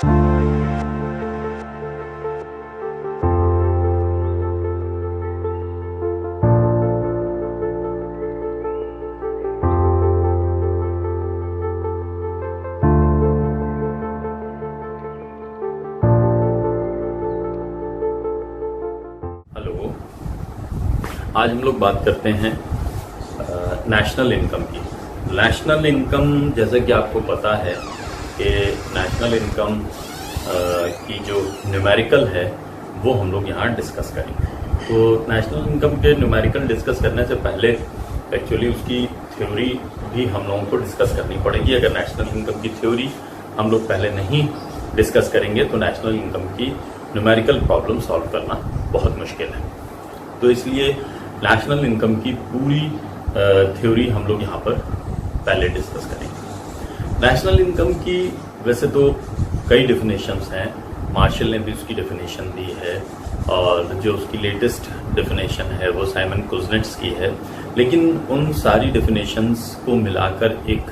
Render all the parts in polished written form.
आज हम लोग बात करते हैं नेशनल इनकम की। नेशनल इनकम, जैसे कि आपको पता है कि नेशनल इनकम की जो न्यूमेरिकल है वो हम लोग यहाँ डिस्कस करेंगे। तो नेशनल इनकम के न्यूमेरिकल डिस्कस करने से पहले एक्चुअली उसकी थ्योरी भी हम लोगों को डिस्कस करनी पड़ेगी। अगर नेशनल इनकम की थ्योरी हम लोग पहले नहीं डिस्कस करेंगे तो नेशनल इनकम की न्यूमेरिकल प्रॉब्लम सॉल्व करना बहुत मुश्किल है। तो इसलिए नेशनल इनकम की पूरी थ्योरी हम लोग यहाँ पर पहले डिस्कस करेंगे। नेशनल इनकम की वैसे तो कई डेफिनेशंस हैं, मार्शल ने भी उसकी डेफिनेशन दी है और जो उसकी लेटेस्ट डेफिनेशन है वो साइमन कुजनेट्स की है। लेकिन उन सारी डेफिनेशंस को मिलाकर एक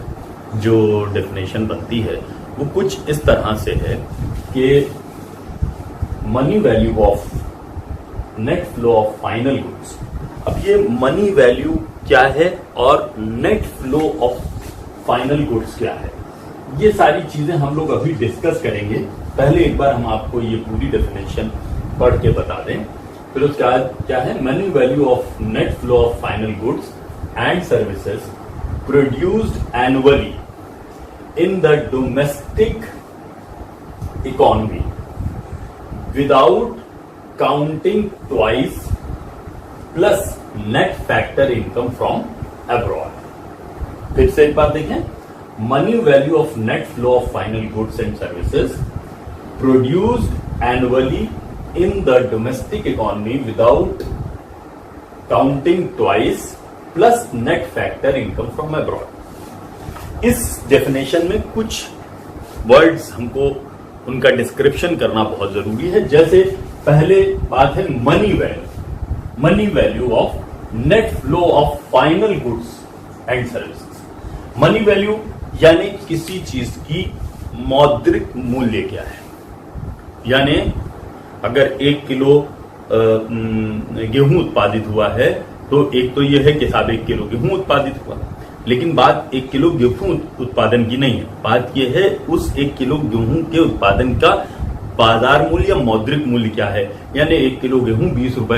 जो डेफिनेशन बनती है वो कुछ इस तरह से है कि money value of net flow of final goods. अब ये मनी वैल्यू क्या है और net flow of final goods क्या है, ये सारी चीजें हम लोग अभी डिस्कस करेंगे। पहले एक बार हम आपको ये पूरी डेफिनेशन पढ़ के बता दें, फिर उसके बाद क्या है money value of net flow of final goods and services produced annually in the domestic economy without counting twice plus net factor income from abroad. फिर से एक बार देखें, money value of net flow of final goods and services produced annually in the domestic economy without counting twice plus net factor income from abroad. इस definition में कुछ words हमको उनका description करना बहुत जरूरी है। जैसे पहले बात है money value of net flow of final goods and services. Money value यानी किसी चीज की मौद्रिक मूल्य क्या है, यानी अगर 1 किलो गेहूं उत्पादित हुआ है तो एक तो यह है कि साहब 1 किलो गेहूं उत्पादित हुआ, लेकिन बात 1 किलो गेहूं उत्पादन की नहीं है। बात यह है उस 1 किलो गेहूं के उत्पादन का बाजार मूल्य या मौद्रिक मूल्य क्या है। यानी 1 किलो गेहूं 20 रुपए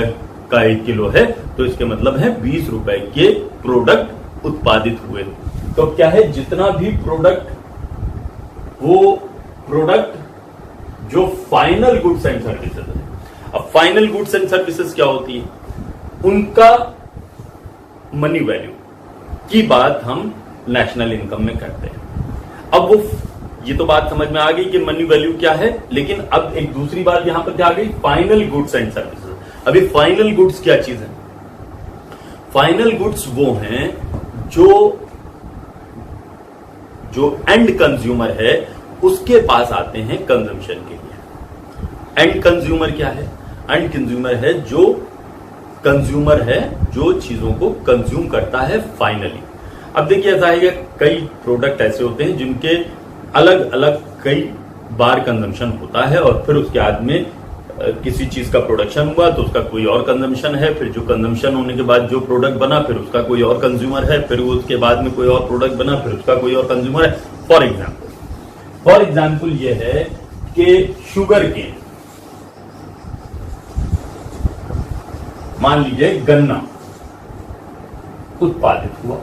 का 1 किलो है तो इसके मतलब है 20 रुपए के प्रोडक्ट उत्पादित हुए। तो क्या है, जितना भी प्रोडक्ट, वो प्रोडक्ट जो फाइनल गुड्स एंड सर्विसेज है। अब फाइनल गुड्स एंड सर्विसेज क्या होती है, उनका मनी वैल्यू की बात हम नेशनल इनकम में करते हैं। अब वो ये तो बात समझ में आ गई कि मनी वैल्यू क्या है, लेकिन अब एक दूसरी बात यहां पर क्या आ गई, फाइनल गुड्स एंड सर्विसेज। अभी फाइनल गुड्स क्या चीज है, फाइनल गुड्स वो हैं जो एंड कंज्यूमर है उसके पास आते हैं कंजम्पशन के लिए। एंड कंज्यूमर क्या है, एंड कंज्यूमर है जो कंज्यूमर है जो चीजों को कंज्यूम करता है फाइनली। अब देखिए ऐसा है कि कई प्रोडक्ट ऐसे होते हैं जिनके अलग अलग कई बार कंजम्पशन होता है और फिर उसके बाद में किसी चीज का प्रोडक्शन हुआ तो उसका कोई और कंजम्पशन है, फिर जो कंजम्पशन होने के बाद जो प्रोडक्ट बना फिर उसका कोई और कंज्यूमर है, फिर उसके बाद में कोई और प्रोडक्ट बना फिर उसका कोई और कंज्यूमर है। फॉर एग्जाम्पल ये है कि शुगर केन, मान लीजिए गन्ना उत्पादित हुआ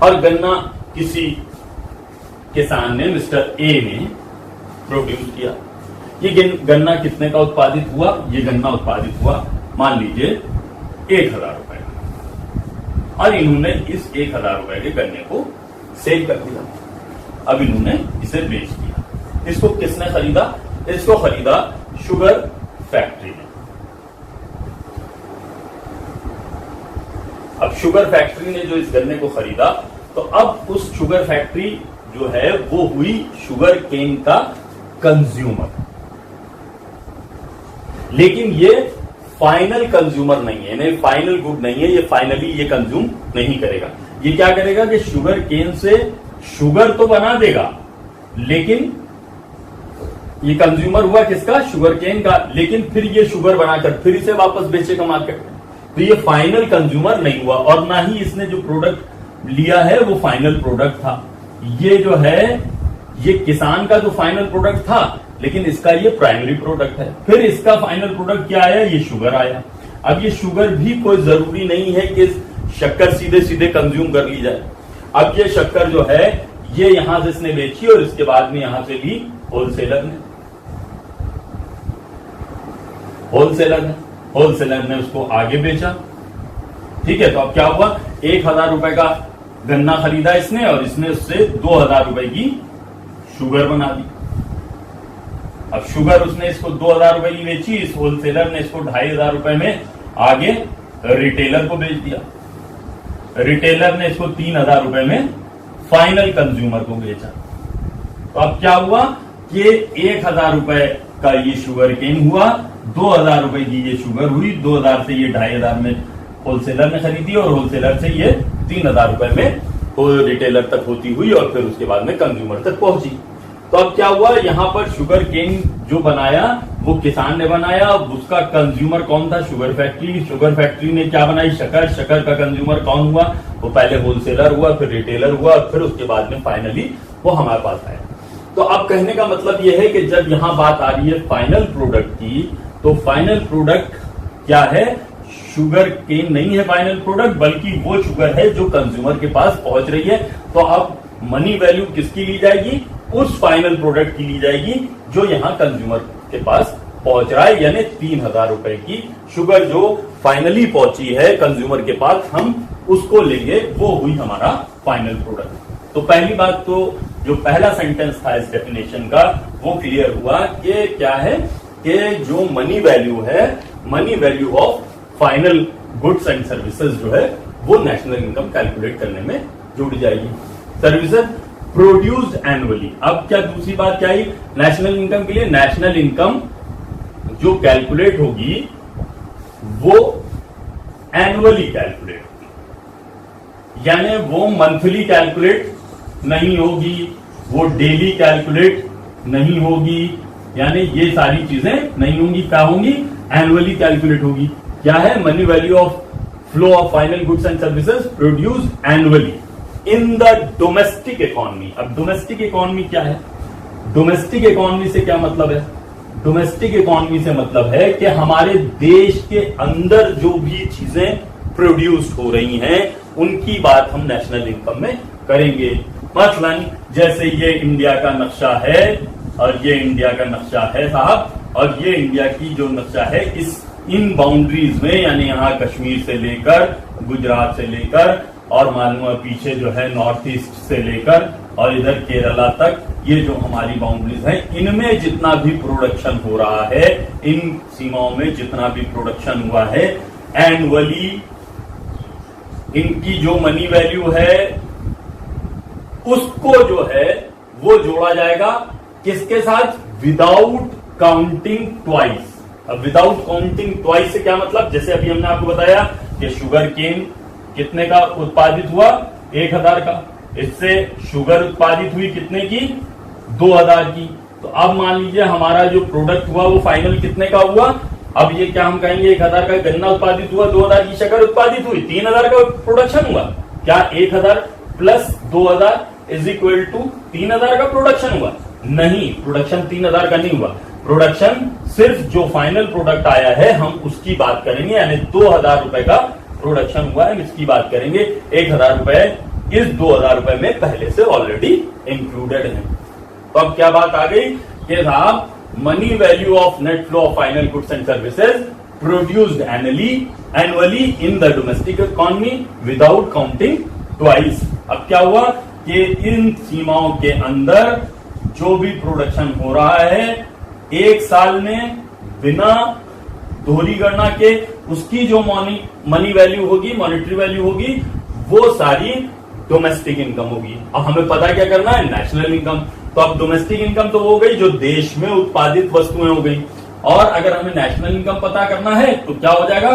और गन्ना किसी किसान ने, मिस्टर ए ने प्रोड्यूस किया। ये गन्ना कितने का उत्पादित हुआ, ये गन्ना उत्पादित हुआ मान लीजिए 1000 रुपए का, और इन्होंने इस 1000 रुपए के गन्ने को सेल कर दिया। अब इन्होंने इसे बेच दिया। इसको किसने खरीदा, इसको खरीदा शुगर फैक्ट्री ने। अब शुगर फैक्ट्री ने जो इस गन्ने को खरीदा तो अब उस शुगर फैक्ट्री जो है वो हुई शुगर केन का कंज्यूमर, लेकिन ये फाइनल कंज्यूमर नहीं है, यानी फाइनल गुड नहीं है, ये फाइनली ये कंज्यूम नहीं करेगा। ये क्या करेगा कि शुगर केन से शुगर तो बना देगा लेकिन ये कंज्यूमर हुआ किसका, शुगर केन का, लेकिन फिर ये शुगर बनाकर फिर इसे वापस बेचेगा मार्केट में, तो ये फाइनल कंज्यूमर नहीं हुआ, और ना ही इसने जो प्रोडक्ट लिया है वो फाइनल प्रोडक्ट था। ये जो है ये किसान का जो फाइनल प्रोडक्ट था, लेकिन इसका ये प्राइमरी प्रोडक्ट है। फिर इसका फाइनल प्रोडक्ट क्या आया, ये शुगर आया। अब ये शुगर भी कोई जरूरी नहीं है कि शक्कर सीधे सीधे कंज्यूम कर ली जाए। अब ये शक्कर जो है ये यहां से इसने बेची और इसके बाद में यहां से ली होलसेलर ने उसको आगे बेचा। ठीक है, तो अब क्या हुआ, 1,000 रुपए का गन्ना खरीदा इसने और इसने उससे 2,000 रुपए की शुगर बना दी। अब शुगर उसने इसको 2,000 रुपए की बेची, इस होलसेलर ने इसको 2,500 रुपए में आगे रिटेलर को बेच दिया। रिटेलर ने इसको 3,000 रुपए में फाइनल कंज्यूमर को बेचा। तो अब क्या हुआ कि 1,000 रुपए का ये शुगर केन हुआ, 2,000 रुपए की ये शुगर हुई, 2,000 से ये 2,500 में होलसेलर ने खरीदी और होलसेलर से ये 3,000 रुपए में रिटेलर तक होती हुई और फिर उसके बाद में कंज्यूमर तक पहुंची। तो अब क्या हुआ, यहां पर शुगर केन जो बनाया वो किसान ने बनाया। अब उसका कंज्यूमर कौन था, शुगर फैक्ट्री। शुगर फैक्ट्री ने क्या बनाई, शक्कर। शक्कर का कंज्यूमर कौन हुआ, वो पहले होलसेलर हुआ, फिर रिटेलर हुआ, फिर उसके बाद में फाइनली वो हमारे पास आया। तो अब कहने का मतलब यह है कि जब यहां बात आ रही है फाइनल प्रोडक्ट की, तो फाइनल प्रोडक्ट क्या है, शुगर केन नहीं है फाइनल प्रोडक्ट, बल्कि वो शुगर है जो कंज्यूमर के पास पहुंच रही है। तो अब मनी वैल्यू किसकी ली जाएगी, उस फाइनल प्रोडक्ट की ली जाएगी जो यहां कंज्यूमर के पास पहुंच रहा है, यानी 3,000 रुपए की शुगर जो फाइनली पहुंची है कंज्यूमर के पास, हम उसको लेंगे, वो हुई हमारा फाइनल प्रोडक्ट। तो पहली बात तो जो पहला सेंटेंस था इस डेफिनेशन का वो क्लियर हुआ कि क्या है कि जो मनी वैल्यू है, money value of final goods and services जो है वो नेशनल इनकम कैलकुलेट करने में जुड़ जाएगी। Services produced annually. अब क्या दूसरी बात क्या आई नेशनल इनकम के लिए, नेशनल इनकम जो कैलकुलेट होगी वो एनुअली कैलकुलेट होगी, यानी वो मंथली कैलकुलेट नहीं होगी, वो डेली कैलकुलेट नहीं होगी, यानी ये सारी चीजें नहीं होंगी। क्या होंगी, एनुअली कैलकुलेट होगी। क्या है, money value of flow of final goods and services produced annually in the domestic economy. अब डोमेस्टिक इकोनॉमी क्या है, डोमेस्टिक इकोनॉमी से क्या मतलब है, डोमेस्टिक इकोनॉमी से मतलब है कि हमारे देश के अंदर जो भी चीजें प्रोड्यूस हो रही हैं उनकी बात हम नेशनल इनकम में करेंगे। मसलन जैसे ये इंडिया का नक्शा है और ये इंडिया का नक्शा है साहब, और ये इंडिया की जो नक्शा है इन बाउंड्रीज में, यानी यहाँ कश्मीर से लेकर गुजरात से लेकर और मालूम पीछे जो है नॉर्थ ईस्ट से लेकर और इधर केरला तक, ये जो हमारी बाउंड्रीज हैं, इनमें जितना भी प्रोडक्शन हो रहा है, इन सीमाओं में जितना भी प्रोडक्शन हुआ है, एनुअली इनकी जो मनी वैल्यू है उसको जो है वो जोड़ा जाएगा किसके साथ, विदाउट काउंटिंग ट्वाइस। अब विदाउट काउंटिंग ट्वाइस से क्या मतलब, जैसे अभी हमने आपको बताया कि शुगर केन कितने का उत्पादित हुआ, 1,000 का, इससे शुगर उत्पादित हुई कितने की, 2,000 की। तो अब मान लीजिए हमारा जो प्रोडक्ट हुआ वो फाइनल कितने का हुआ, अब ये क्या हम कहेंगे 1,000 का गन्ना उत्पादित हुआ, 2,000 की शक्कर उत्पादित हुई, 3,000 का प्रोडक्शन हुआ। क्या 1,000 प्लस 2,000 इज इक्वल टू 3,000 का प्रोडक्शन हुआ? नहीं, प्रोडक्शन 3,000 का नहीं हुआ। प्रोडक्शन सिर्फ जो फाइनल प्रोडक्ट आया है हम उसकी बात करेंगे, यानी 2,000 रुपए का प्रोडक्शन हुआ है, इसकी बात करेंगे। 1,000 रुपए इस 2,000 रुपए में पहले से ऑलरेडी इंक्लूडेड है। तो अब क्या बात आ गई कि साहब money value of net flow of final goods and services produced annually in the domestic economy without counting twice. अब क्या हुआ कि इन सीमाओं के अंदर जो भी प्रोडक्शन हो रहा है एक साल में बिना दोहरी गणना के, उसकी जो मनी वैल्यू होगी, मॉनेटरी वैल्यू होगी, वो सारी डोमेस्टिक इनकम होगी। अब हमें पता क्या करना है, नेशनल इनकम। तो अब डोमेस्टिक इनकम तो हो गई जो देश में उत्पादित वस्तुएं हो गई, और अगर हमें नेशनल इनकम पता करना है तो क्या हो जाएगा,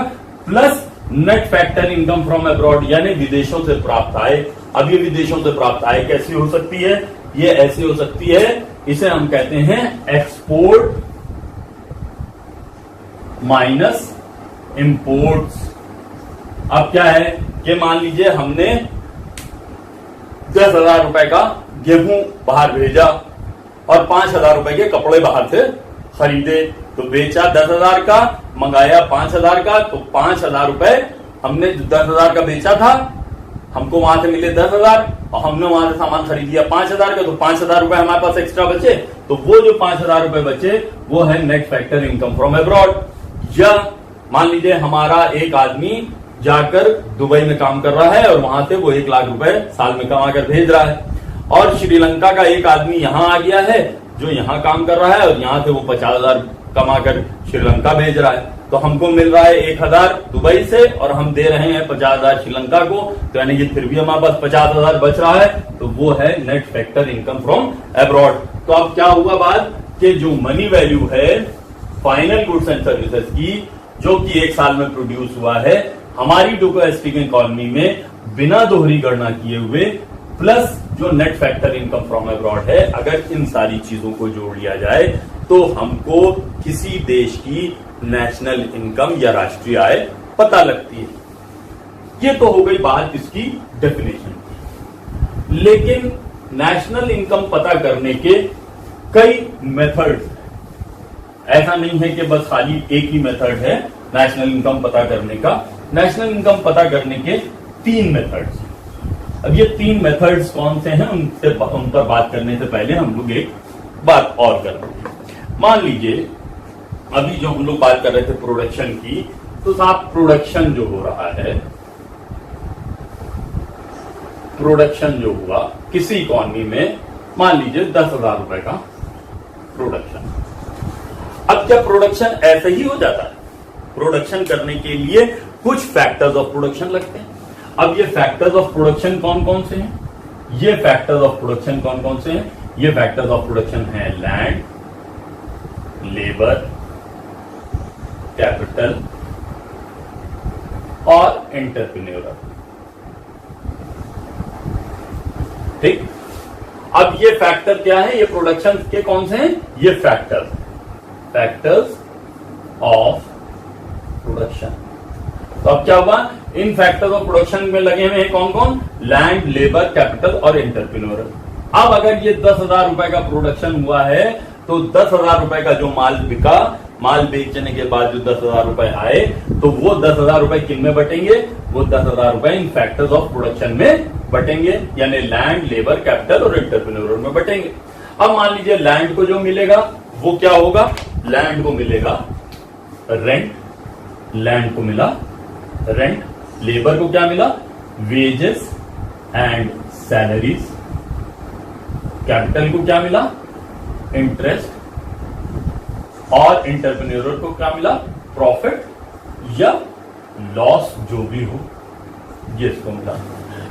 plus net factor income from abroad, यानी विदेशों से प्राप्त आय। अब ये विदेशों से प्राप्त आय कैसी हो सकती है, ये ऐसी हो सकती है इसे हम कहते हैं एक्सपोर्ट माइनस इंपोर्ट्स। अब क्या है कि मान लीजिए हमने 10,000 रुपए का गेहूं बाहर भेजा और 5,000 रुपए के कपड़े बाहर से खरीदे, तो बेचा 10,000 का, मंगाया 5,000 का, तो 5,000 रुपए हमने जो 10,000 का बेचा था, हमको वहां से मिले 10,000 और हमने वहां से सामान खरीद लिया 5,000 का, तो 5,000 रुपए हमारे पास एक्स्ट्रा बचे। तो वो जो 5,000 रुपए बचे वो है net factor income from abroad. या मान लीजिए हमारा एक आदमी जाकर दुबई में काम कर रहा है और वहां से वो 1 लाख रुपए साल में कमा कर भेज रहा है, और श्रीलंका का एक आदमी यहां आ गया है जो यहां काम कर रहा है और यहां से वो 50,000 कमाकर श्रीलंका भेज रहा है। तो हमको मिल रहा है 1,000 दुबई से और हम दे रहे हैं 50,000 श्रीलंका को, तो यानी कि फिर भी हमारे पास 50,000 बच रहा है, तो वो है net factor income from abroad. तो अब क्या हुआ बात कि जो मनी वैल्यू है फाइनल गुड्स एंड सर्विसेज की, जो कि 1 साल में प्रोड्यूस हुआ है हमारी डोमेस्टिक इकोनॉमी में बिना दोहरी गणना किए हुए, प्लस जो net factor income from abroad है, अगर इन सारी चीजों को जोड़ लिया जाए तो हमको किसी देश की नेशनल इनकम या राष्ट्रीय आय पता लगती है। ये तो हो गई बात इसकी डेफिनेशन की। लेकिन नेशनल इनकम पता करने के कई मेथड्स, ऐसा नहीं है कि बस खाली एक ही मेथड है नेशनल इनकम पता करने का। नेशनल इनकम पता करने के 3 मेथड्स। अब ये 3 मेथड्स कौन से हैं उन पर बात करने से पहले हम लोग एक बात और कर रहे हैं। मान लीजिए अभी जो हम लोग बात कर रहे थे प्रोडक्शन की, तो साहब प्रोडक्शन जो हो रहा है, प्रोडक्शन जो हुआ किसी इकोनॉमी में, मान लीजिए 10,000 रुपए का प्रोडक्शन। अब क्या प्रोडक्शन ऐसे ही हो जाता है? प्रोडक्शन करने के लिए कुछ फैक्टर्स ऑफ प्रोडक्शन लगते हैं। अब ये फैक्टर्स ऑफ प्रोडक्शन कौन कौन से हैं? ये फैक्टर्स ऑफ प्रोडक्शन कौन कौन से हैं? ये फैक्टर्स ऑफ प्रोडक्शन है लैंड, लेबर, कैपिटल और एंटरप्रेन्योर। ठीक, अब ये फैक्टर क्या है? ये प्रोडक्शन के कौन से हैं? ये फैक्टर्स ऑफ प्रोडक्शन। तो अब क्या हुआ? इन फैक्टर्स ऑफ प्रोडक्शन में लगे हुए हैं कौन कौन? लैंड, लेबर, कैपिटल और एंटरप्रेन्योर। अब अगर ये 10,000 रुपए का प्रोडक्शन हुआ है, तो 10,000 रुपए का जो माल बिका, माल बेचने के बाद जो 10,000 रुपए आए, तो वो 10,000 रुपए किन में बटेंगे? वो 10,000 रुपए इन फैक्टर्स ऑफ प्रोडक्शन में बटेंगे, यानी लैंड, लेबर, कैपिटल और एंटरप्रेन्योर में बटेंगे। अब मान लीजिए लैंड को जो मिलेगा वो क्या होगा? लैंड को मिलेगा रेंट, लैंड को मिला रेंट। लेबर को क्या मिला? Wages and salaries. कैपिटल को क्या मिला? इंटरेस्ट। और एंटरप्रेन्योर को क्या मिला? प्रॉफिट या लॉस, जो भी हो ये इसको मिला।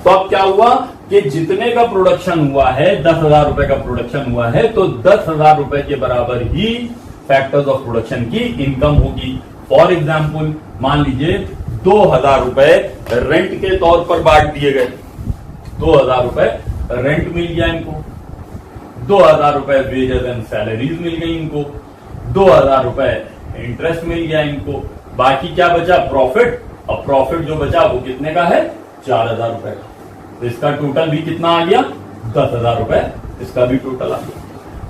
तो अब क्या हुआ कि जितने का प्रोडक्शन हुआ है, 10,000 रुपए का प्रोडक्शन हुआ है, तो 10,000 रुपए के बराबर ही फैक्टर्स ऑफ प्रोडक्शन की इनकम होगी। फॉर एग्जाम्पल मान लीजिए 2,000 रुपए रेंट के तौर पर बांट दिए गए, 2,000 रुपए रेंट मिल गया इनको, 2,000 रुपए वेजेस एंड सैलरीज मिल गई इनको, 2,000 रुपए इंटरेस्ट मिल गया इनको, बाकी क्या बचा? प्रॉफिट। अब प्रॉफिट जो बचा वो कितने का है? 4,000 रुपए का। तो इसका टोटल भी कितना आ गया? 10,000 रुपए इसका भी टोटल आ गया।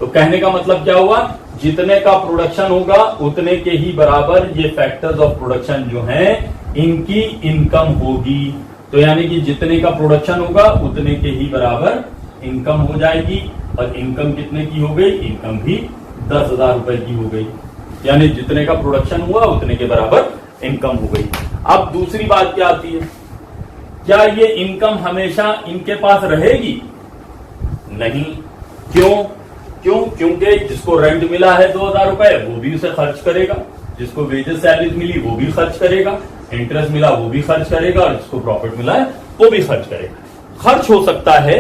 तो कहने का मतलब क्या हुआ? जितने का प्रोडक्शन होगा उतने के ही बराबर ये फैक्टर्स ऑफ प्रोडक्शन जो हैं इनकी इनकम होगी। तो यानी कि जितने का प्रोडक्शन होगा उतने के ही बराबर इनकम हो जाएगी। और इनकम कितने की हो गई? इनकम भी 10,000 रुपए की हो गई। यानी जितने का प्रोडक्शन हुआ उतने के बराबर इनकम हो गई। अब दूसरी बात क्या आती है? क्या ये इनकम हमेशा इनके पास रहेगी? नहीं। क्यों? क्योंकि जिसको रेंट मिला है 2,000 रुपए वो भी उसे खर्च करेगा, जिसको वेजेस सैलरी मिली वो भी खर्च करेगा, इंटरेस्ट मिला वो भी खर्च करेगा, और जिसको प्रॉफिट मिला है वो भी खर्च करेगा। खर्च हो सकता है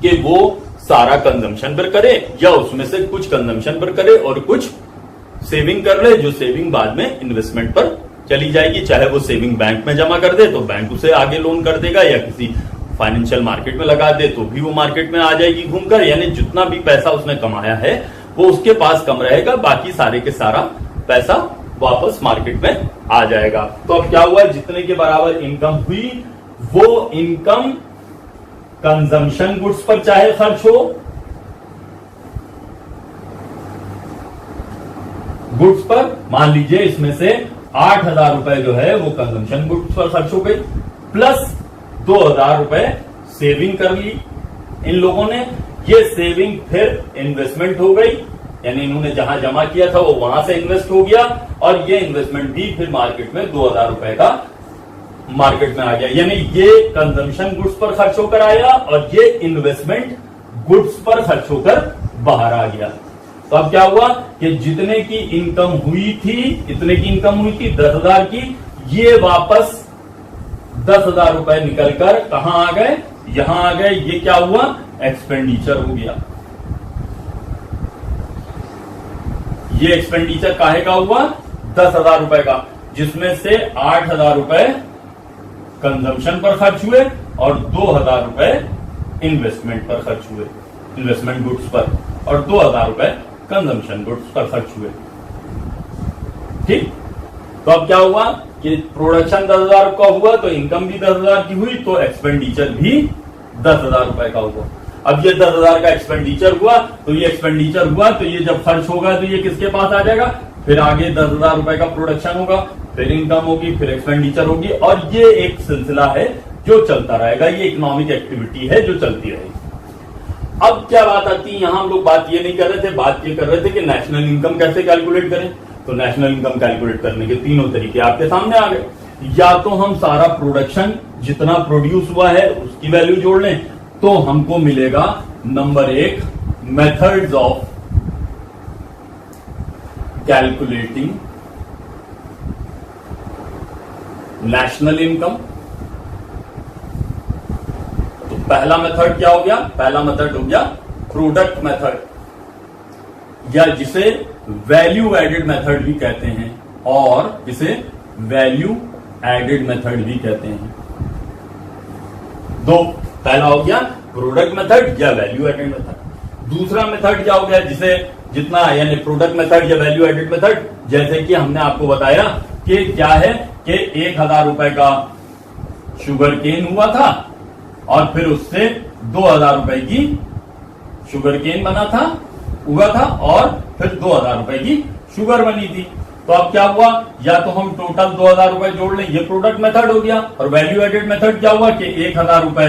कि वो सारा कंजम्पशन पर करे या उसमें से कुछ कंजम्पशन पर करे और कुछ सेविंग कर ले, जो सेविंग बाद में इन्वेस्टमेंट पर चली जाएगी। चाहे वो सेविंग बैंक में जमा कर दे तो बैंक उसे आगे लोन कर देगा, या किसी फाइनेंशियल मार्केट में लगा दे तो भी वो मार्केट में आ जाएगी घूमकर, यानी जितना भी पैसा उसने कमाया है वो उसके पास कम रहेगा, बाकी सारे के सारा पैसा वापस मार्केट में आ जाएगा। तो अब क्या हुआ, जितने के बराबर इनकम हुई वो इनकम कंजम्पशन गुड्स पर चाहे खर्च हो, गुड्स पर, मान लीजिए इसमें से 8,000 रुपए जो है वो कंजम्पशन गुड्स पर खर्च हो गई, प्लस 2,000 रुपए सेविंग कर ली इन लोगों ने। ये सेविंग फिर इन्वेस्टमेंट हो गई, यानी इन्होंने जहां जमा किया था वो वहां से इन्वेस्ट हो गया, और ये इन्वेस्टमेंट भी फिर मार्केट में 2,000 रुपए का मार्केट में आ गया। यानी ये कंजम्पशन गुड्स पर खर्च होकर आया और ये इन्वेस्टमेंट गुड्स पर खर्च होकर बाहर आ गया। तो अब क्या हुआ कि जितने की इनकम हुई थी, इतने की इनकम हुई थी 10,000 की, ये वापस 10,000 रुपए निकलकर कहां आ गए, यहां आ गए। ये क्या हुआ, एक्सपेंडिचर हो गया। ये एक्सपेंडिचर काहे का हुआ, 10,000 रुपए का, जिसमें से 8,000 रुपए कंजम्पशन पर खर्च हुए और 2,000 रुपए इन्वेस्टमेंट पर खर्च हुए, इन्वेस्टमेंट गुड्स पर, और 2,000 रुपए कंजम्पशन गुड्स पर खर्च हुए। ठीक, तो अब क्या हुआ कि प्रोडक्शन 10,000 का हुआ तो इनकम भी 10,000 की हुई, तो एक्सपेंडिचर भी 10,000 रुपए का हुआ। अब ये 10,000 का एक्सपेंडिचर हुआ, तो ये एक्सपेंडिचर हुआ तो ये जब खर्च होगा तो ये किसके पास आ जाएगा, फिर आगे 10,000 रुपए का प्रोडक्शन होगा, फिर इनकम होगी, फिर एक्सपेंडिचर होगी, और ये एक सिलसिला है जो चलता रहेगा। ये इकोनॉमिक एक्टिविटी है जो चलती रहेगी। अब क्या बात आती है, यहां हम लोग बात ये नहीं कर रहे थे, बात ये कर रहे थे कि नेशनल इनकम कैसे कैलकुलेट करें। तो नेशनल इनकम कैलकुलेट करने के तीनों तरीके आपके सामने आ गए। या तो हम सारा प्रोडक्शन जितना प्रोड्यूस हुआ है उसकी वैल्यू जोड़ लें, तो हमको मिलेगा number 1 methods of calculating national income. तो पहला मेथड क्या हो गया, पहला मेथड हो गया प्रोडक्ट मेथड, या जिसे वैल्यू एडेड मेथड भी कहते हैं, और इसे वैल्यू एडेड मेथड भी कहते हैं। दो, पहला हो गया प्रोडक्ट मेथड या वैल्यू एडेड मेथड। दूसरा मेथड क्या हो गया, जिसे जितना, यानी प्रोडक्ट मेथड या वैल्यू एडेड मेथड, जैसे कि हमने आपको बताया कि क्या है कि 1,000 रुपए का शुगर केन हुआ था और फिर उससे 2,000 रुपए की शुगर केन बना था, हुआ था, और फिर 2,000 रुपए की शुगर बनी थी। तो अब क्या हुआ, या तो हम टोटल 2,000 रुपए जोड़ लें, ये प्रोडक्ट मेथड हो गया, और वैल्यू एडेड मेथड क्या हुआ कि 1,000 रुपए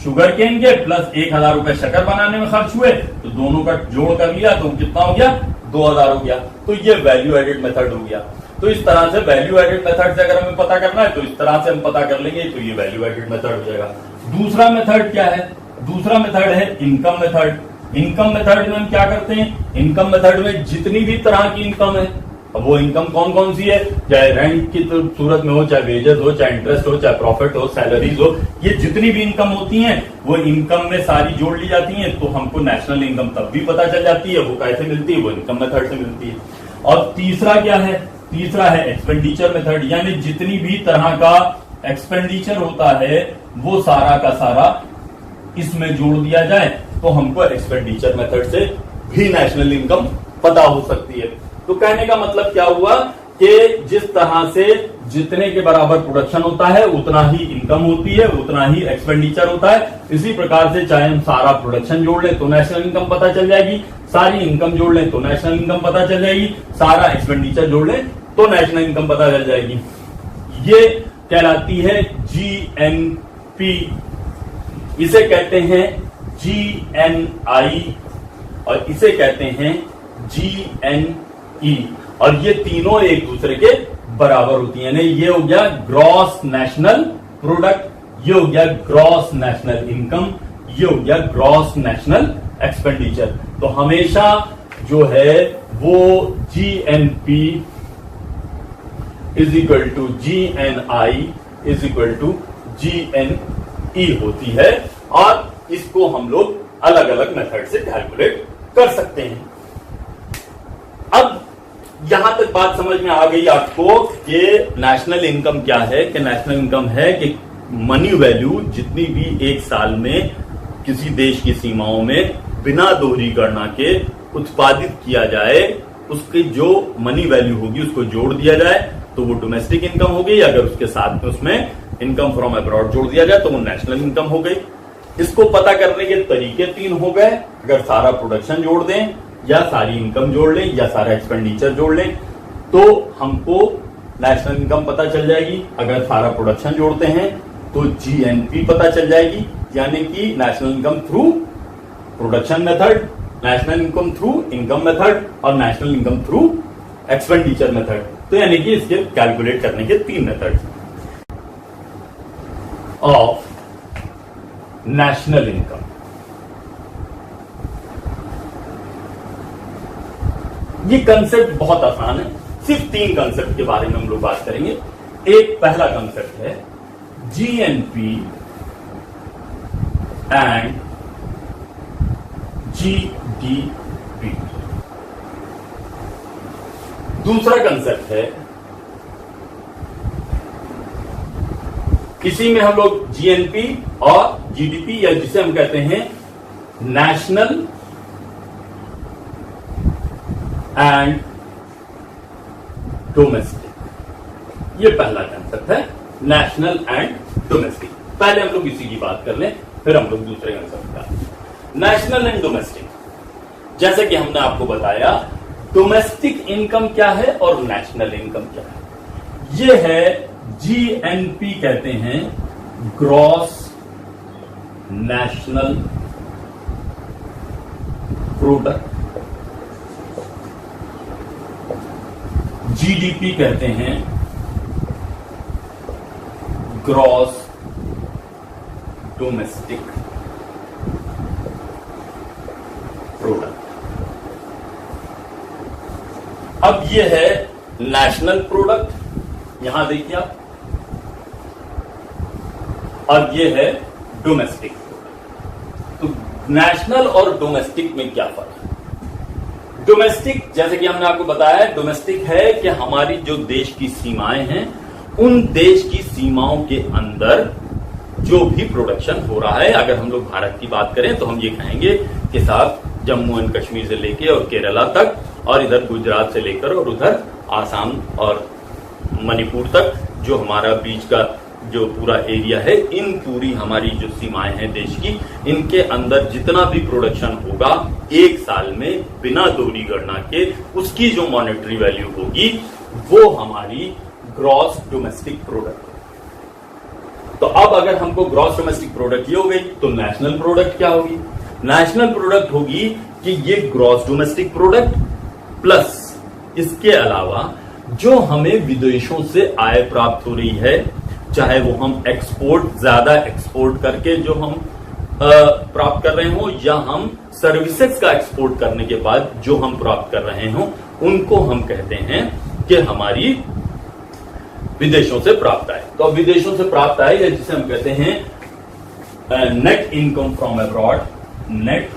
शुगर केन के प्लस 1,000 रुपए शक्कर बनाने में खर्च हुए, तो दोनों का जोड़ कर लिया तो कितना हो गया, 2,000 हो गया। तो ये वैल्यू एडेड मेथड हो गया। तो इस तरह से वैल्यू एडेड मेथड से अगर हमें पता करना है तो इस तरह से हम पता कर लेंगे, तो ये वैल्यू एडेड मेथड हो जाएगा। दूसरा मेथड क्या है, दूसरा मेथड है इनकम मेथड। इनकम मेथड में हम क्या करते हैं, इनकम मेथड में जितनी भी तरह की इनकम है, अब वो इनकम कौन कौन सी है, चाहे रेंट की सूरत में हो, चाहे वेजेस हो, चाहे इंटरेस्ट हो, चाहे प्रॉफिट हो, सैलरीज हो, ये जितनी भी इनकम होती हैं वो इनकम में सारी जोड़ ली जाती हैं। तो हमको नेशनल इनकम तब भी पता चल जाती है, वो कैसे मिलती है, वो इनकम मेथड से मिलती है। और तीसरा क्या है, तीसरा है एक्सपेंडिचर मेथड, यानी जितनी भी तरह का एक्सपेंडिचर होता है वो सारा का सारा इसमें जोड़ दिया जाए, तो हमको एक्सपेंडिचर मेथड से भी नेशनल इनकम पता हो सकती है। तो कहने का मतलब क्या हुआ कि जिस तरह से जितने के बराबर प्रोडक्शन होता है उतना ही इनकम होती है, उतना ही एक्सपेंडिचर होता है। इसी प्रकार से चाहे हम सारा प्रोडक्शन जोड़ लें तो नेशनल इनकम पता चल जाएगी, सारी इनकम जोड़ लें तो नेशनल इनकम पता चल जाएगी, सारा एक्सपेंडिचर जोड़ लें तो नेशनल इनकम पता चल जाएगी। ये कहलाती है GNP, इसे कहते हैं GNI और इसे कहते हैं GNE, और ये तीनों एक दूसरे के बराबर होती है। यानी ये हो गया ग्रॉस नेशनल प्रोडक्ट, ये हो गया ग्रॉस नेशनल इनकम, ये हो गया ग्रॉस नेशनल एक्सपेंडिचर। तो हमेशा जो है वो GNP is equal to GNI is equal to GNE होती है, और इसको हम लोग अलग अलग मेथड से कैलकुलेट कर सकते हैं। अब यहां तक बात समझ में आ गई आपको कि नेशनल इनकम क्या है, कि नेशनल इनकम है कि मनी वैल्यू जितनी भी एक साल में किसी देश की सीमाओं में बिना दोहरी गणना के उत्पादित किया जाए, उसकी जो मनी वैल्यू होगी उसको जोड़ दिया जाए तो वो डोमेस्टिक इनकम हो गई। अगर उसके साथ में उसमें इनकम फ्रॉम अब्रॉड जोड़ दिया जाए तो वो नेशनल इनकम हो गई। इसको पता करने के तरीके तीन हो गए। अगर सारा प्रोडक्शन जोड़ दें या सारी इनकम जोड़ लें या सारा एक्सपेंडिचर जोड़ लें तो हमको नेशनल इनकम पता चल जाएगी। अगर सारा प्रोडक्शन जोड़ते हैं तो जीएनपी पता चल जाएगी, यानी कि national income through production method, national income through income method और national income through expenditure method. तो यानी कि इसके कैलकुलेट करने के तीन मेथड ऑफ नेशनल इनकम। ये कंसेप्ट बहुत आसान है। सिर्फ तीन कंसेप्ट के बारे में हम लोग बात करेंगे। एक पहला कंसेप्ट है जीएनपी एंड जीडीपी। दूसरा कंसेप्ट है, इसी में हम लोग जीएनपी और जीडीपी या जिसे हम कहते हैं नेशनल एंड डोमेस्टिक, ये पहला कंसेप्ट है नेशनल एंड डोमेस्टिक। पहले हम लोग इसी की बात कर लें, फिर हम लोग दूसरे कंसेप्ट का। नेशनल एंड डोमेस्टिक, जैसे कि हमने आपको बताया डोमेस्टिक इनकम क्या है और नेशनल इनकम क्या है। ये है जीएनपी, कहते हैं ग्रॉस नेशनल प्रोडक्ट। जीडीपी कहते हैं ग्रॉस डोमेस्टिक प्रोडक्ट। अब ये है नेशनल प्रोडक्ट, यहां देखिए आप, और ये है डोमेस्टिक प्रोडक्ट। तो नेशनल और डोमेस्टिक में क्या फर्क है? डोमेस्टिक, जैसे कि हमने आपको बताया, डोमेस्टिक है कि हमारी जो देश की सीमाएं हैं उन देश की सीमाओं के अंदर जो भी प्रोडक्शन हो रहा है। अगर हम लोग भारत की बात करें तो हम ये कहेंगे कि साहब जम्मू एंड कश्मीर से लेके और केरला तक और इधर गुजरात से लेकर और उधर आसाम और मणिपुर तक जो हमारा बीच का जो पूरा एरिया है, इन पूरी हमारी जो सीमाएं हैं देश की, इनके अंदर जितना भी प्रोडक्शन होगा एक साल में बिना दोहरी गणना के, उसकी जो मॉनेटरी वैल्यू होगी वो हमारी ग्रॉस डोमेस्टिक प्रोडक्ट। तो अब अगर हमको ग्रॉस डोमेस्टिक प्रोडक्ट ये हो गई तो नेशनल प्रोडक्ट क्या होगी? नेशनल प्रोडक्ट होगी कि ये ग्रॉस डोमेस्टिक प्रोडक्ट प्लस इसके अलावा जो हमें विदेशों से आय प्राप्त हो रही है, चाहे वो हम एक्सपोर्ट, ज्यादा एक्सपोर्ट करके जो हम प्राप्त कर रहे हो या हम सर्विसेज का एक्सपोर्ट करने के बाद जो हम प्राप्त कर रहे हो, उनको हम कहते हैं कि हमारी विदेशों से प्राप्त आय। तो अब विदेशों से प्राप्त आय या जिसे हम कहते हैं net income from abroad, net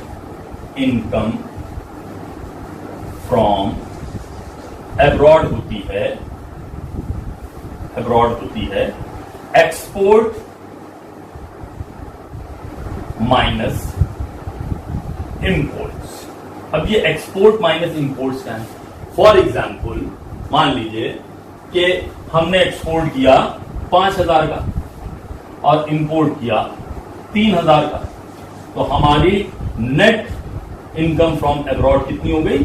income from abroad होती है एक्सपोर्ट माइनस इंपोर्ट्स। अब ये एक्सपोर्ट माइनस इंपोर्ट्स क्या है? फॉर एग्जाम्पल मान लीजिए कि हमने एक्सपोर्ट किया 5,000 का और इंपोर्ट किया 3,000 का, तो हमारी नेट इनकम फ्रॉम अब्रॉड कितनी हो गई?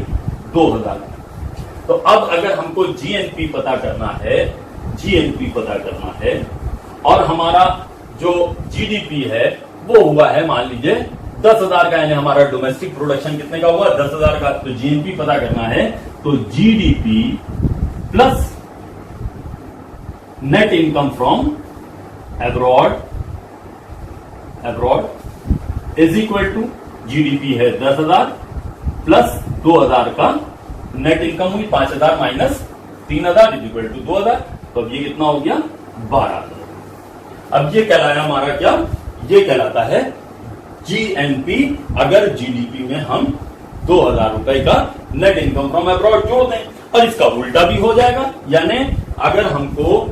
2,000। तो अब अगर हमको जीएनपी पता करना है और हमारा जो जीडीपी है वो हुआ है मान लीजिए 10,000 का, यानी हमारा डोमेस्टिक प्रोडक्शन कितने का हुआ? 10,000 का। तो जीएनपी पता करना है तो GDP plus net income from abroad is equal to GDP है 10,000 प्लस 2,000 का नेट इनकम हुई 5,000 माइनस 3,000 इज इक्वल टू 2,000। तो अब ये कितना हो गया? 12,000। अब ये कहलाया हमारा क्या? ये कहलाता है जीएनपी अगर जीडीपी में हम 2,000 रुपए का नेट इनकम फ्रॉम अब्रॉड जोड़ दें। और इसका उल्टा भी हो जाएगा, यानी अगर हमको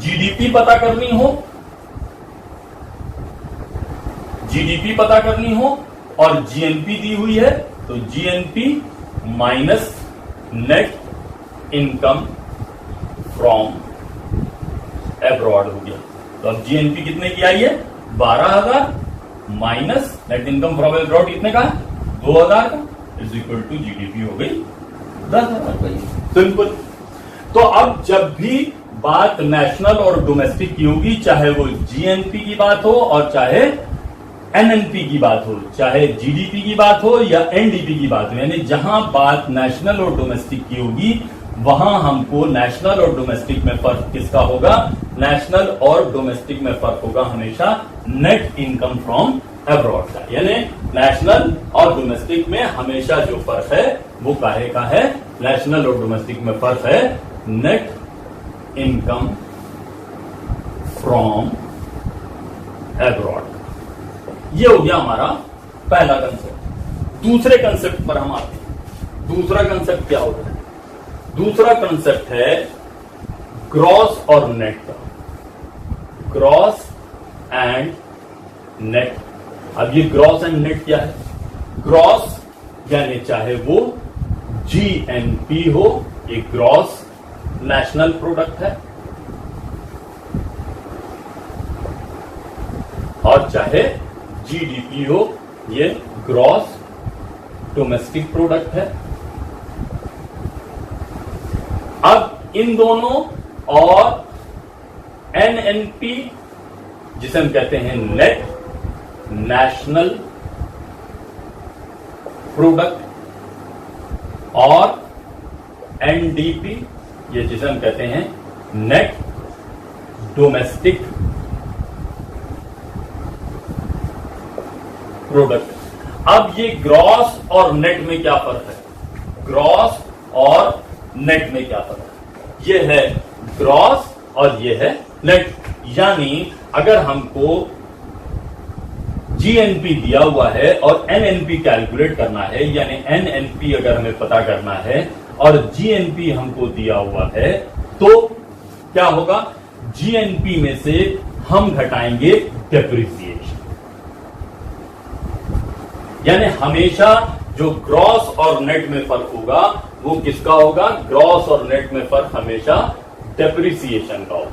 जीडीपी पता करनी हो, जीडीपी पता करनी हो और जीएनपी दी हुई है, तो GNP minus net income from abroad हो गया। तो अब जीएनपी कितने की आई है? 12,000 minus net income from abroad कितने का? 2,000 का, इज इक्वल टू जीडीपी हो गई 10,000 का। सिंपल। तो अब जब भी बात नेशनल और डोमेस्टिक की होगी, चाहे वो जीएनपी की बात हो और चाहे एनएनपी की बात हो, चाहे जीडीपी की बात हो या एनडीपी की बात हो, यानी जहां बात नेशनल और डोमेस्टिक की होगी वहां हमको नेशनल और डोमेस्टिक में फर्क किसका होगा? नेशनल और डोमेस्टिक में फर्क होगा हमेशा नेट इनकम फ्रॉम एब्रॉड का। यानी नेशनल और डोमेस्टिक में हमेशा जो फर्क है वो काहे का है? नेशनल और डोमेस्टिक में फर्क है नेट इनकम फ्रॉम एब्रॉड। ये हो गया हमारा पहला कंसेप्ट। दूसरे कंसेप्ट पर हम आते हैं। दूसरा कंसेप्ट क्या होता है? दूसरा कंसेप्ट है ग्रॉस और नेट का। Gross and net. अब ये ग्रॉस एंड नेट क्या है? ग्रॉस यानी चाहे वो जीएनपी हो, ये ग्रॉस नेशनल प्रोडक्ट है, और चाहे जीडीपी हो, ये ग्रॉस डोमेस्टिक प्रोडक्ट है। अब इन दोनों और एनएनपी जिसे हम कहते हैं नेट नेशनल प्रोडक्ट, और एनडीपी ये जिसे हम कहते हैं नेट डोमेस्टिक प्रोडक्ट। अब ये ग्रॉस और नेट में क्या फर्क है? ग्रॉस और नेट में क्या फर्क है? ये है ग्रॉस और ये है नेट। यानी अगर हमको जीएनपी दिया हुआ है और एनएनपी कैलकुलेट करना है, यानी एनएनपी अगर हमें पता करना है और जीएनपी हमको दिया हुआ है, तो क्या होगा? जीएनपी में से हम घटाएंगे डेप्रिसिएशन। यानी हमेशा जो ग्रॉस और नेट में फर्क होगा वो किसका होगा? ग्रॉस और नेट में फर्क हमेशा डेप्रिसिएशन का होगा।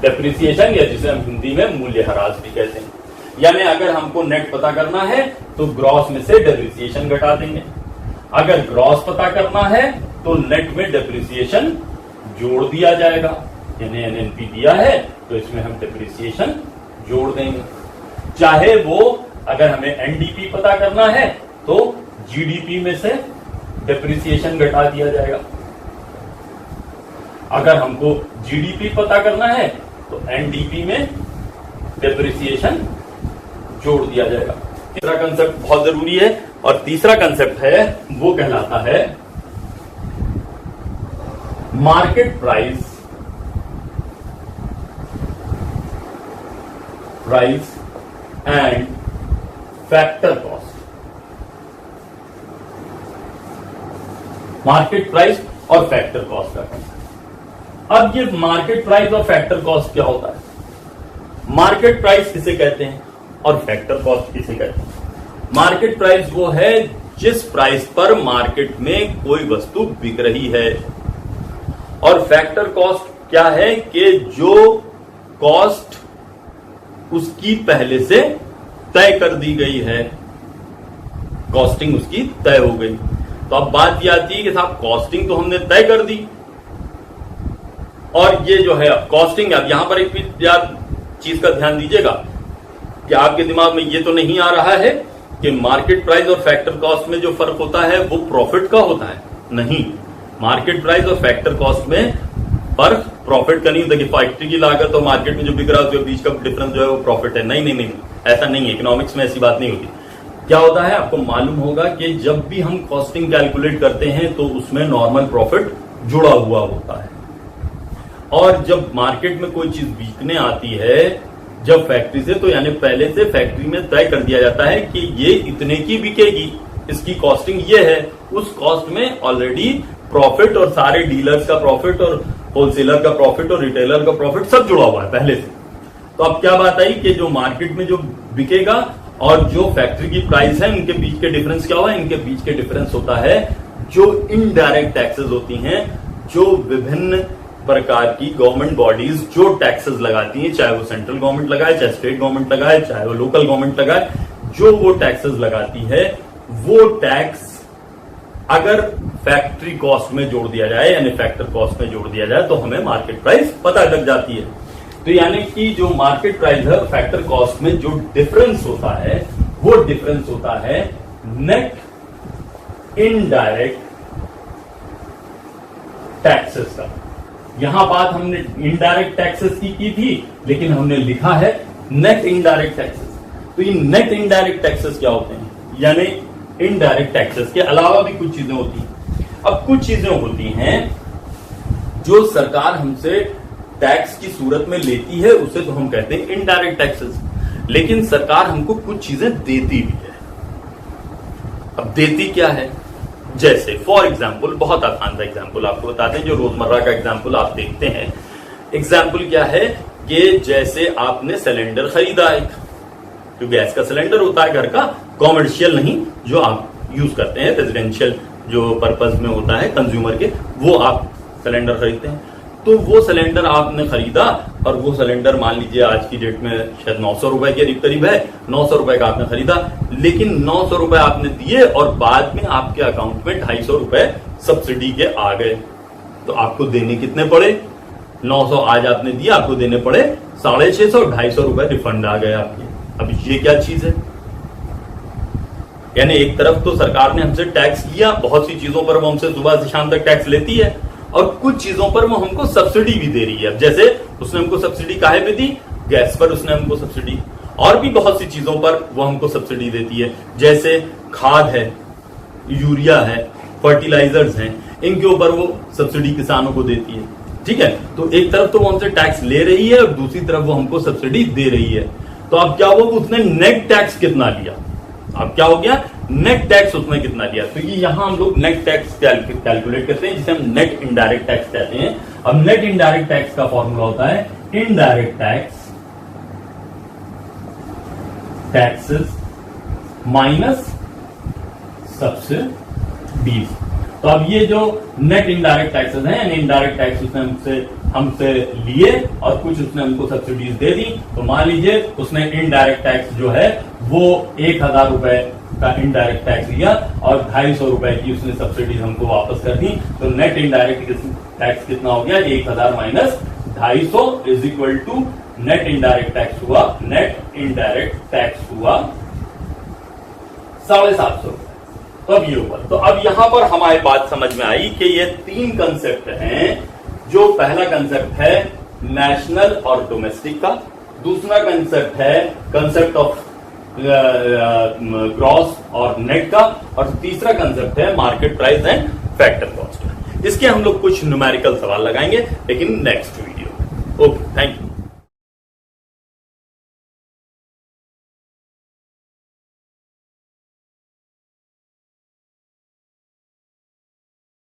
डेप्रिसिएशन या जिसे हम हिंदी में मूल्यह्रास भी कहते हैं। यानी अगर हमको नेट पता करना है तो ग्रॉस में से डेप्रिसिएशन घटा देंगे, अगर ग्रॉस पता करना है तो नेट में डेप्रिसिएशन जोड़ दिया जाएगा। यानी एनएनपी दिया है तो इसमें हम डेप्रिसिएशन जोड़ देंगे। चाहे वो अगर हमें एनडीपी पता करना है तो जीडीपी में से डेप्रिसिएशन घटा दिया जाएगा, अगर हमको जीडीपी पता करना है तो एनडीपी में डेप्रिसिएशन जोड़ दिया जाएगा। तीसरा कंसेप्ट बहुत जरूरी है, और तीसरा कंसेप्ट है वो कहलाता है market price and factor cost. Market price और फैक्टर कॉस्ट का कंसेप्ट। अब ये मार्केट प्राइस और फैक्टर कॉस्ट क्या होता है? मार्केट प्राइस किसे कहते हैं और फैक्टर कॉस्ट किसे कहते हैं? मार्केट प्राइस वो है जिस प्राइस पर मार्केट में कोई वस्तु बिक रही है, और फैक्टर कॉस्ट क्या है कि जो कॉस्ट उसकी पहले से तय कर दी गई है, कॉस्टिंग उसकी तय हो गई। तो अब बात यह आती है कि साहब कॉस्टिंग तो हमने तय कर दी, और ये जो है कॉस्टिंग, अब यहां पर एक यार चीज का ध्यान दीजिएगा कि आपके दिमाग में ये तो नहीं आ रहा है कि मार्केट प्राइस और फैक्टर कॉस्ट में जो फर्क होता है वो प्रॉफिट का होता है। नहीं, मार्केट प्राइस और फैक्टर कॉस्ट में फर्क प्रॉफिट का नहीं होता कि फैक्ट्री की लागत और मार्केट में जो बिक रहा है उसके बीच का डिफरेंस जो है वो प्रॉफिट है। नहीं नहीं नहीं, ऐसा नहीं है। इकोनॉमिक्स में ऐसी बात नहीं होती। क्या होता है आपको मालूम होगा कि जब भी हम कॉस्टिंग कैलकुलेट करते हैं तो उसमें नॉर्मल प्रॉफिट जुड़ा हुआ होता है, और जब मार्केट में कोई चीज बिकने आती है जब फैक्ट्री से, तो यानी पहले से फैक्ट्री में तय कर दिया जाता है कि ये इतने की बिकेगी, इसकी कॉस्टिंग ये है। उस कॉस्ट में ऑलरेडी प्रॉफिट और सारे डीलर्स का प्रॉफिट और होलसेलर का प्रॉफिट और रिटेलर का प्रॉफिट सब जुड़ा हुआ है पहले से। तो अब क्या बात आई कि जो मार्केट में जो बिकेगा और जो फैक्ट्री की प्राइस है, इनके बीच के डिफरेंस क्या हुआ? इनके बीच के डिफरेंस होता है जो इनडायरेक्ट टैक्सेस होती हैं, जो विभिन्न प्रकार की गवर्नमेंट बॉडीज जो टैक्सेस लगाती हैं, चाहे वो सेंट्रल गवर्नमेंट लगाए, चाहे स्टेट गवर्नमेंट लगाए, चाहे वो लोकल गवर्नमेंट लगाए, जो वो टैक्सेस लगाती है, वो टैक्स अगर फैक्ट्री कॉस्ट में जोड़ दिया जाए यानी फैक्टर कॉस्ट में जोड़ दिया जाए तो हमें मार्केट प्राइस पता लग जाती है। तो यानी कि जो मार्केट प्राइस है फैक्टर कॉस्ट में जो डिफरेंस होता है वो डिफरेंस होता है नेट इनडायरेक्ट टैक्सेस का। यहां बात हमने इनडायरेक्ट टैक्सेस की थी, लेकिन हमने लिखा है नेट इनडायरेक्ट टैक्सेस। तो ये नेट इनडायरेक्ट टैक्सेस क्या होते हैं? यानी इनडायरेक्ट टैक्सेस के अलावा भी कुछ चीजें होती हैं। अब कुछ चीजें होती हैं जो सरकार हमसे टैक्स की सूरत में लेती है, उसे तो हम कहते हैं इनडायरेक्ट टैक्सेस। लेकिन सरकार हमको कुछ चीजें देती भी है। अब देती क्या है? जैसे फॉर एग्जाम्पल, बहुत आसान सा एग्जाम्पल आपको बताते हैं, जो रोजमर्रा का एग्जाम्पल आप देखते हैं। एग्जाम्पल क्या है कि जैसे आपने सिलेंडर खरीदा, एक जो गैस का सिलेंडर होता है घर का, कॉमर्शियल नहीं, जो आप यूज करते हैं रेजिडेंशियल जो पर्पज में होता है कंज्यूमर के, वो आप सिलेंडर खरीदते हैं। तो वो सिलेंडर आपने खरीदा और वो सिलेंडर मान लीजिए आज की डेट में शायद 900 रुपए के करीब है, 900 रुपए का आपने खरीदा, लेकिन 900 रुपए आपने दिए और बाद में आपके अकाउंट में 250 रुपए सब्सिडी के आ गए। तो आपको देने कितने पड़े? 900 आज आपने दिया, आपको देने पड़े 650, 250 रुपए रिफंड आ गए आपके। अब ये क्या चीज है? यानी एक तरफ तो सरकार ने हमसे टैक्स लिया, बहुत सी चीजों पर वो हमसे सुबह से शाम तक टैक्स लेती है, और कुछ चीजों पर वो हमको सब्सिडी भी दे रही है। जैसे उसने हमको सब्सिडी काहे पे दी? गैस पर उसने हमको सब्सिडी, और भी बहुत सी चीजों पर वो हमको सब्सिडी देती है। जैसे खाद है, यूरिया है, फर्टिलाइजर्स हैं, इनके ऊपर वो सब्सिडी किसानों को देती है। ठीक है, तो एक तरफ तो वो हमसे टैक्स ले रही है और दूसरी तरफ वो हमको सब्सिडी दे रही है। तो अब क्या हुआ? उसने नेट टैक्स कितना लिया? अब क्या हो गया? नेट टैक्स उसने कितना लिया? तो ये यहां हम लोग नेट टैक्स कैलकुलेट करते हैं, जिसे हम नेट इनडायरेक्ट टैक्स कहते हैं। अब नेट इनडायरेक्ट टैक्स का फॉर्मूला होता है इनडायरेक्ट टैक्सेस माइनस सब्सिडीज। तो अब ये जो नेट इनडायरेक्ट टैक्सेस हैं, यानी इनडायरेक्ट टैक्स उसने हमसे लिए और कुछ उसने हमको सब्सिडीज दे दी। तो मान लीजिए उसने इनडायरेक्ट टैक्स जो है वो 1000 रुपए का इनडायरेक्ट टैक्स लिया और 250 रुपए की उसने सब्सिडीज हमको वापस कर दी। तो नेट इनडायरेक्ट टैक्स कितना हो गया? 1000 minus 250 is equal to net indirect tax हुआ, नेट इनडायरेक्ट टैक्स हुआ 750 रुपए। तो अब ये हुआ। तो अब यहां पर हमारी बात समझ में आई कि ये 3 कंसेप्ट हैं। जो पहला कंसेप्ट है नेशनल और डोमेस्टिक का, दूसरा कंसेप्ट है कंसेप्ट ऑफ ग्रॉस और नेट का, और तीसरा कंसेप्ट है market price and factor cost. इसके हम लोग कुछ न्यूमेरिकल सवाल लगाएंगे, लेकिन next video. Okay, thank you.